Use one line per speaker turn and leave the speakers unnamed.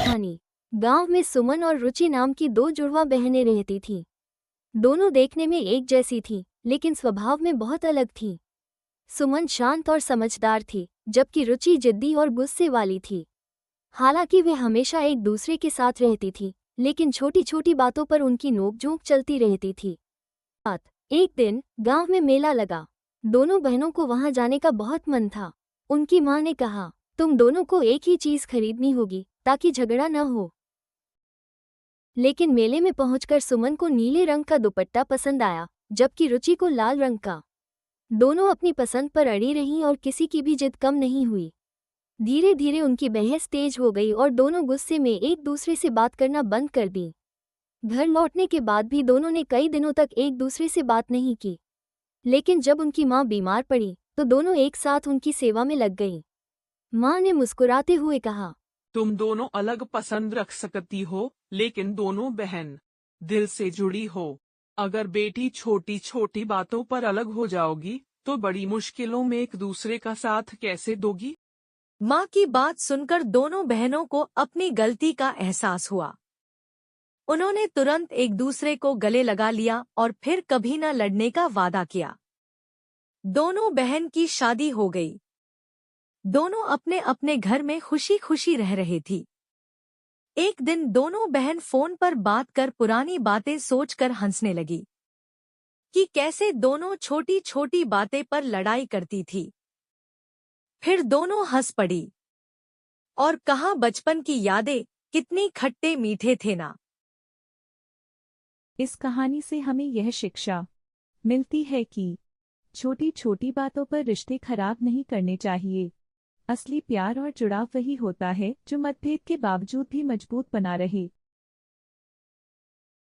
कहानी। गांव में सुमन और रुचि नाम की दो जुड़वा बहनें रहती थीं। दोनों देखने में एक जैसी थीं, लेकिन स्वभाव में बहुत अलग थीं। सुमन शांत और समझदार थी, जबकि रुचि जिद्दी और गुस्से वाली थी। हालांकि वे हमेशा एक दूसरे के साथ रहती थी, लेकिन छोटी छोटी बातों पर उनकी नोकझोंक चलती रहती थी। एक दिन गांव में मेला लगा। दोनों बहनों को वहां जाने का बहुत मन था। उनकी मां ने कहा, तुम दोनों को एक ही चीज खरीदनी होगी ताकि झगड़ा न हो। लेकिन मेले में पहुंचकर सुमन को नीले रंग का दुपट्टा पसंद आया, जबकि रुचि को लाल रंग का। दोनों अपनी पसंद पर अड़ी रहीं और किसी की भी जिद कम नहीं हुई। धीरे धीरे उनकी बहस तेज हो गई और दोनों गुस्से में एक दूसरे से बात करना बंद कर दी। घर लौटने के बाद भी दोनों ने कई दिनों तक एक दूसरे से बात नहीं की। लेकिन जब उनकी मां बीमार पड़ी तो दोनों एक साथ उनकी सेवा में लग गईं। मां ने मुस्कुराते हुए कहा,
तुम दोनों अलग पसंद रख सकती हो, लेकिन दोनों बहन दिल से जुड़ी हो। अगर बेटी छोटी छोटी बातों पर अलग हो जाओगी तो बड़ी मुश्किलों में एक दूसरे का साथ कैसे दोगी।
माँ की बात सुनकर दोनों बहनों को अपनी गलती का एहसास हुआ। उन्होंने तुरंत एक दूसरे को गले लगा लिया और फिर कभी न लड़ने का वादा किया। दोनों बहन की शादी हो गई। दोनों अपने अपने घर में खुशी खुशी रह रही थी। एक दिन दोनों बहन फोन पर बात कर पुरानी बातें सोचकर हंसने लगी कि कैसे दोनों छोटी छोटी बातें पर लड़ाई करती थी। फिर दोनों हंस पड़ी और कहा, बचपन की यादें कितनी खट्टे मीठे थे ना।
इस कहानी से हमें यह शिक्षा मिलती है कि छोटी छोटी बातों पर रिश्ते खराब नहीं करने चाहिए। असली प्यार और जुड़ाव वही होता है जो मतभेद के बावजूद भी मजबूत बना रहे।